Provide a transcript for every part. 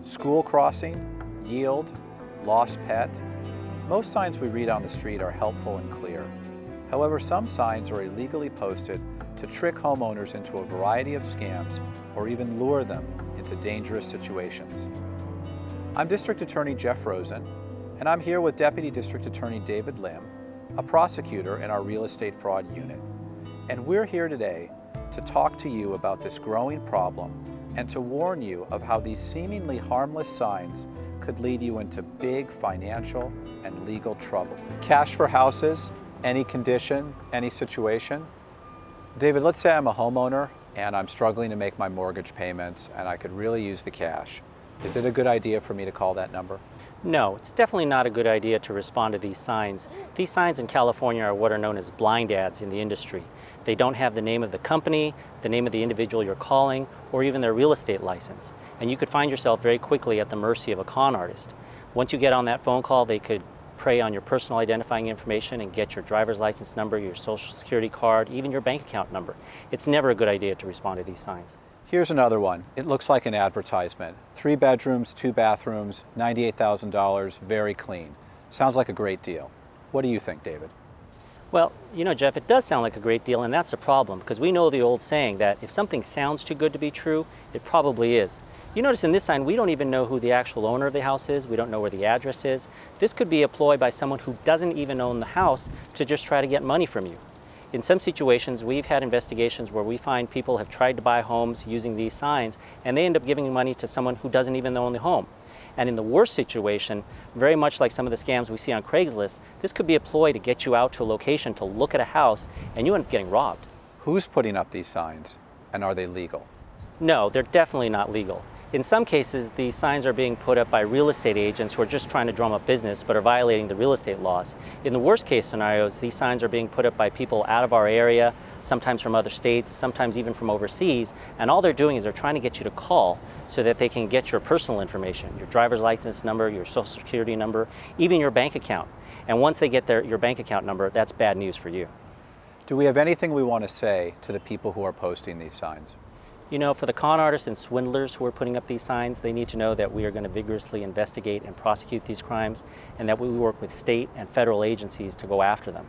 School crossing, yield, lost pet. Most signs we read on the street are helpful and clear. However, some signs are illegally posted to trick homeowners into a variety of scams or even lure them into dangerous situations. I'm District Attorney Jeff Rosen, and I'm here with Deputy District Attorney David Lim, a prosecutor in our real estate fraud unit. And we're here today to talk to you about this growing problem and to warn you of how these seemingly harmless signs could lead you into big financial and legal trouble. Cash for houses, any condition, any situation. David, let's say I'm a homeowner and I'm struggling to make my mortgage payments and I could really use the cash. Is it a good idea for me to call that number? No, it's definitely not a good idea to respond to these signs. These signs in California are what are known as blind ads in the industry. They don't have the name of the company, the name of the individual you're calling, or even their real estate license. And you could find yourself very quickly at the mercy of a con artist. Once you get on that phone call, they could prey on your personal identifying information and get your driver's license number, your social security card, even your bank account number. It's never a good idea to respond to these signs. Here's another one. It looks like an advertisement. 3 bedrooms, 2 bathrooms, $98,000, very clean. Sounds like a great deal. What do you think, David? Well, you know, Jeff, it does sound like a great deal, and that's a problem, because we know the old saying that if something sounds too good to be true, it probably is. You notice in this sign, we don't even know who the actual owner of the house is. We don't know where the address is. This could be a ploy by someone who doesn't even own the house to just try to get money from you. In some situations, we've had investigations where we find people have tried to buy homes using these signs, and they end up giving money to someone who doesn't even own the home. And in the worst situation, very much like some of the scams we see on Craigslist, this could be a ploy to get you out to a location to look at a house, and you end up getting robbed. Who's putting up these signs, and are they legal? No, they're definitely not legal. In some cases, these signs are being put up by real estate agents who are just trying to drum up business but are violating the real estate laws. In the worst case scenarios, these signs are being put up by people out of our area, sometimes from other states, sometimes even from overseas, and all they're doing is they're trying to get you to call so that they can get your personal information, your driver's license number, your social security number, even your bank account. And once they get your bank account number, that's bad news for you. Do we have anything we want to say to the people who are posting these signs? You know, for the con artists and swindlers who are putting up these signs, they need to know that we are going to vigorously investigate and prosecute these crimes, and that we work with state and federal agencies to go after them.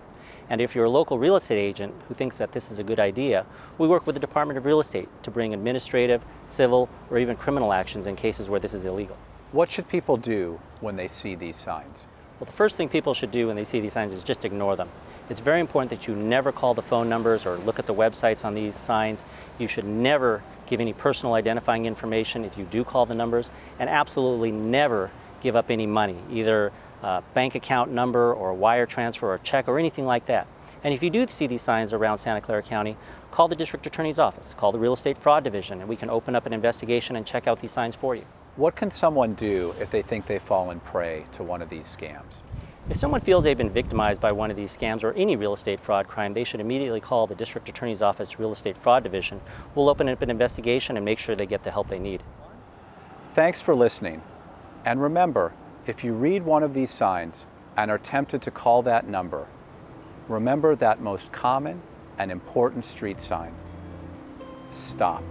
And if you're a local real estate agent who thinks that this is a good idea, we work with the Department of Real Estate to bring administrative, civil, or even criminal actions in cases where this is illegal. What should people do when they see these signs? Well, the first thing people should do when they see these signs is just ignore them. It's very important that you never call the phone numbers or look at the websites on these signs. You should never give any personal identifying information if you do call the numbers, and absolutely never give up any money, either a bank account number or a wire transfer or a check or anything like that. And if you do see these signs around Santa Clara County, call the District Attorney's Office, call the Real Estate Fraud Division, and we can open up an investigation and check out these signs for you. What can someone do if they think they've fallen prey to one of these scams? If someone feels they've been victimized by one of these scams or any real estate fraud crime, they should immediately call the District Attorney's Office Real Estate Fraud Division. We'll open up an investigation and make sure they get the help they need. Thanks for listening. And remember, if you read one of these signs and are tempted to call that number, remember that most common and important street sign: stop.